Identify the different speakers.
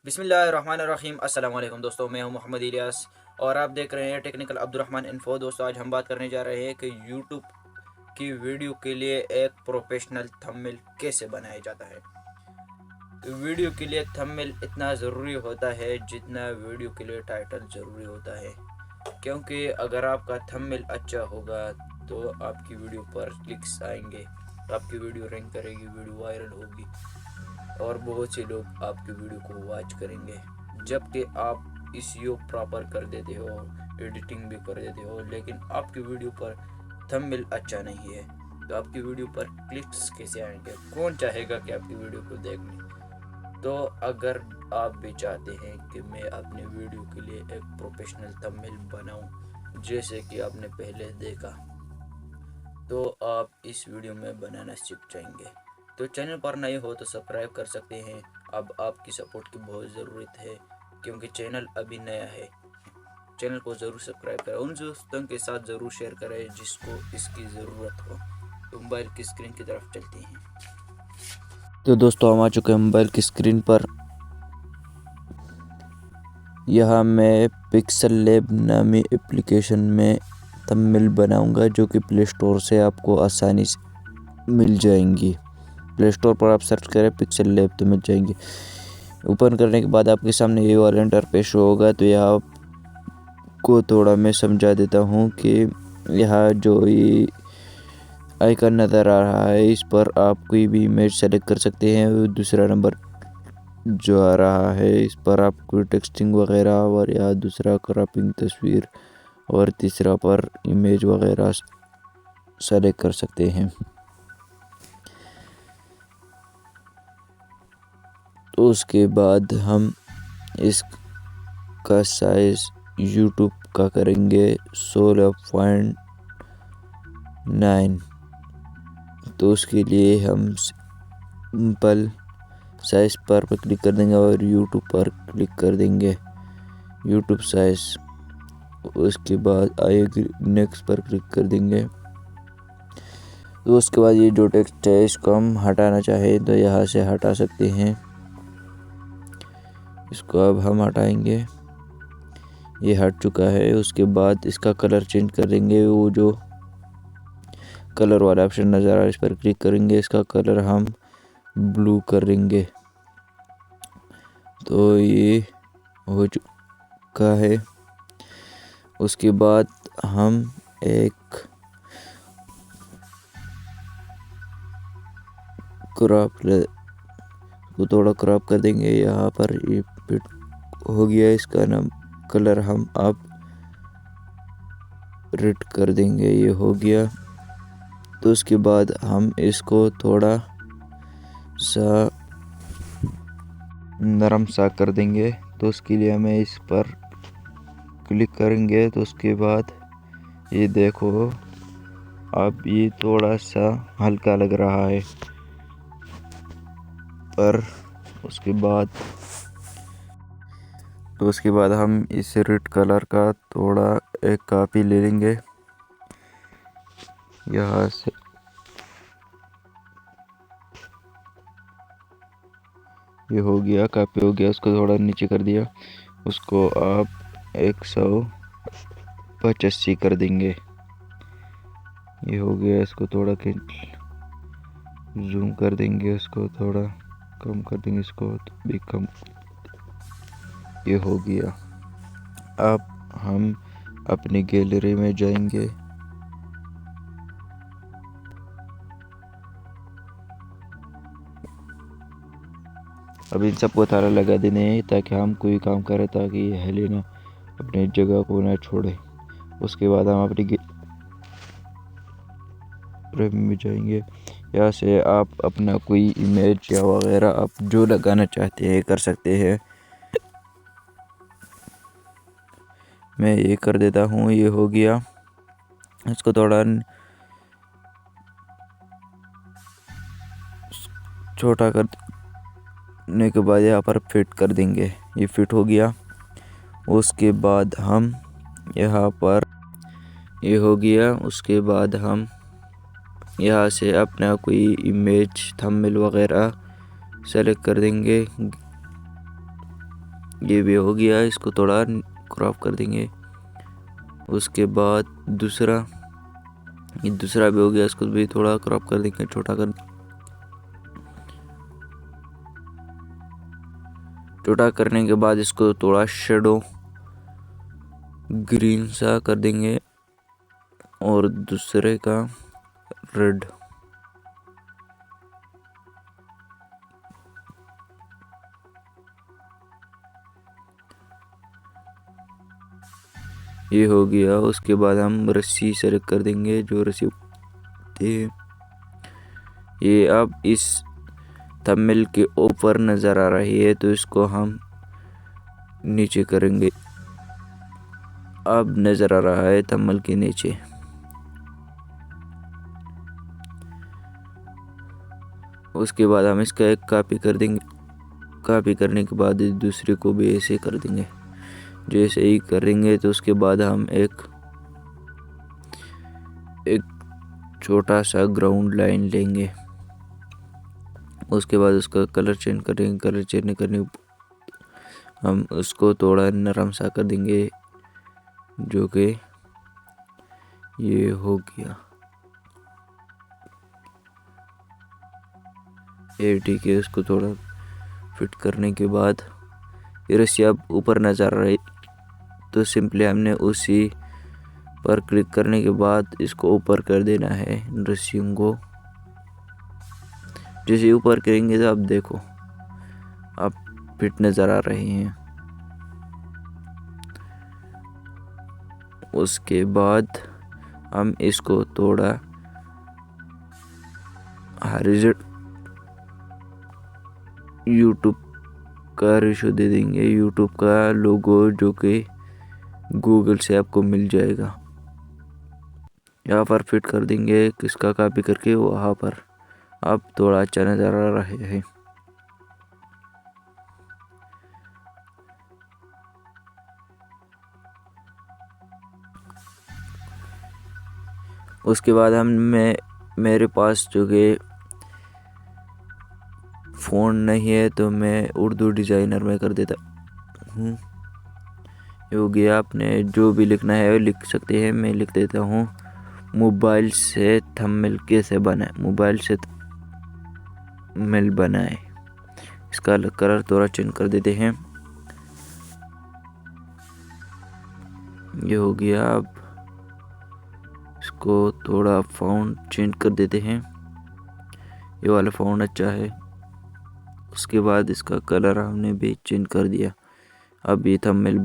Speaker 1: बिस्मिल्लाहिर्रहमानिर्रहीम। अस्सलाम वालेकुम दोस्तों, मैं हूं मोहम्मद इलियास और आप देख रहे हैं टेक्निकल अब्दुर्रहमान इन्फो। दोस्तों, आज हम बात करने जा रहे हैं कि यूट्यूब की वीडियो के लिए एक प्रोफेशनल थंबनेल कैसे बनाया जाता है। तो वीडियो के लिए थंबनेल इतना ज़रूरी होता है जितना वीडियो के लिए टाइटल ज़रूरी होता है, क्योंकि अगर आपका थंबनेल अच्छा होगा तो आपकी वीडियो पर क्लिक्स आएंगे, आपकी वीडियो रैंक करेगी, वीडियो वायरल होगी और बहुत से लोग आपकी वीडियो को वॉच करेंगे। जबकि आप SEO प्रॉपर कर देते हो, एडिटिंग भी कर देते हो, लेकिन आपकी वीडियो पर थंबनेल अच्छा नहीं है तो आपकी वीडियो पर क्लिक्स कैसे आएंगे? कौन चाहेगा कि आपकी वीडियो को देखने? तो अगर आप भी चाहते हैं कि मैं अपने वीडियो के लिए एक प्रोफेशनल थंबनेल बनाऊं जैसे कि आपने पहले देखा, तो आप इस वीडियो में बनाना सीख जाएंगे। तो चैनल पर नए हो तो सब्सक्राइब कर सकते हैं। अब आपकी सपोर्ट की बहुत ज़रूरत है क्योंकि चैनल अभी नया है। चैनल को ज़रूर सब्सक्राइब करें, उन दोस्तों के साथ ज़रूर शेयर करें जिसको इसकी ज़रूरत हो। तो मोबाइल की स्क्रीन की तरफ चलते हैं।
Speaker 2: तो दोस्तों, हम आ चुके हैं मोबाइल की स्क्रीन पर। यहाँ मैं पिक्सल लैब नामी एप्लीकेशन में थंबनेल बनाऊंगा जो कि प्ले स्टोर से आपको आसानी से मिल जाएंगी। प्ले स्टोर पर आप सर्च करें पिक्सल लैब तो मिल जाएंगी। ओपन करने के बाद आपके सामने ये वाला इंटरफेस होगा। तो यहाँ को थोड़ा मैं समझा देता हूँ कि यहाँ जो ये आइकन नज़र आ रहा है इस पर आप कोई भी इमेज सेलेक्ट कर सकते हैं। दूसरा नंबर जो आ रहा है इस पर आप कोई टेक्सटिंग वगैरह, और या दूसरा क्रॉपिंग तस्वीर, और तीसरा पर इमेज वगैरह सेलेक्ट कर सकते हैं। तो उसके बाद हम इसका साइज़ यूट्यूब का करेंगे 16.9। तो उसके लिए हम सिंपल साइज़ पर क्लिक कर देंगे और यूट्यूब पर क्लिक कर देंगे, यूट्यूब साइज़। उसके बाद आई नेक्स्ट पर क्लिक कर देंगे। तो उसके बाद ये जो टेक्स्ट है इसको हम हटाना चाहे तो यहाँ से हटा सकते हैं। इसको अब हम हटाएंगे, ये हट चुका है। उसके बाद इसका कलर चेंज कर देंगे। वो जो कलर वाला ऑप्शन नज़र आ रहा है इस पर क्लिक करेंगे, इसका कलर हम ब्लू करेंगे। तो ये हो चुका है। उसके बाद हम एक क्रॉप को थोड़ा क्रॉप कर देंगे। यहाँ पर ये फिट हो गया। इसका नाम कलर हम अब रेड कर देंगे, ये हो गया। तो उसके बाद हम इसको थोड़ा सा नरम सा कर देंगे। तो उसके लिए हमें इस पर क्लिक करेंगे। तो उसके बाद ये देखो, अब ये थोड़ा सा हल्का लग रहा है। पर उसके बाद हम इस रेड कलर का थोड़ा एक कॉपी ले लेंगे यहाँ से। ये हो गया, कॉपी हो गया। उसको थोड़ा नीचे कर दिया। उसको आप 185 कर देंगे, ये हो गया। इसको थोड़ा जूम कर देंगे, उसको थोड़ा कम कर देंगे, इसको भी कम। ये हो गया। अब हम अपनी गैलरी में जाएंगे। अब इन सबको ताला लगा देने हैं ताकि हम कोई काम करें, ताकि ये हिले ना, अपनी जगह को ना छोड़े। उसके बाद हम अपनी गैलरी में जाएंगे। यहाँ से आप अपना कोई इमेज या वगैरह आप जो लगाना चाहते हैं कर सकते हैं। मैं ये कर देता हूँ, ये हो गया। इसको थोड़ा छोटा करने के बाद यहाँ पर फिट कर देंगे, ये फिट हो गया। उसके बाद हम यहाँ पर, ये हो गया। उसके बाद हम यहाँ से अपना कोई इमेज थंबनेल वगैरह सेलेक्ट कर देंगे। ये भी हो गया, इसको थोड़ा क्रॉप कर देंगे। उसके बाद दूसरा भी हो गया, इसको भी थोड़ा क्रॉप कर देंगे, छोटा करने के बाद इसको थोड़ा शेडो ग्रीन सा कर देंगे और दूसरे का रेड। ये हो गया। उसके बाद हम रस्सी सेलेक्ट कर देंगे, जो रस्सी ये अब इस थंबनेल के ऊपर नज़र आ रही है, तो इसको हम नीचे करेंगे। अब नज़र आ रहा है थंबनेल के नीचे। उसके बाद हम इसका एक कॉपी कर देंगे। कॉपी करने के बाद दूसरे को भी ऐसे कर देंगे। जैसे ही करेंगे तो उसके बाद हम एक छोटा सा ग्राउंड लाइन लेंगे। उसके बाद उसका कलर चेंज करेंगे। कलर चेंज करने हम उसको थोड़ा नरम सा कर देंगे, जो कि ये हो गया। ये ठीक है। उसको थोड़ा फिट करने के बाद ये रस्सी अब ऊपर नजर आ रही, तो सिंपली हमने उसी पर क्लिक करने के बाद इसको ऊपर कर देना है रस्सियों को। जैसे ऊपर करेंगे तो अब देखो अब फिट नजर आ रहे हैं। उसके बाद हम इसको थोड़ा यूट्यूब का रेशो दे देंगे, यूट्यूब का लोगो, जो कि गूगल से आपको मिल जाएगा। यहाँ पर फिट कर देंगे, किसका कॉपी करके वहाँ पर। अब थोड़ा अच्छा नज़र आ रहा है। उसके बाद मेरे पास जो कि फ़ोन नहीं है, तो मैं उर्दू डिज़ाइनर में कर देता हूँ। ये हो गया। आपने जो भी लिखना है वो लिख सकते हैं। मैं लिख देता हूँ मोबाइल से थंबनेल कैसे बनाए। मोबाइल से थंबनेल बनाए। इसका कलर थोड़ा चेंज कर देते हैं। ये हो गया। अब इसको थोड़ा फ़ॉन्ट चेंज कर देते हैं। ये वाला फ़ॉन्ट अच्छा है। उसके बाद इसका कलर हमने भी चेंज कर दिया। अब ये थंबनेल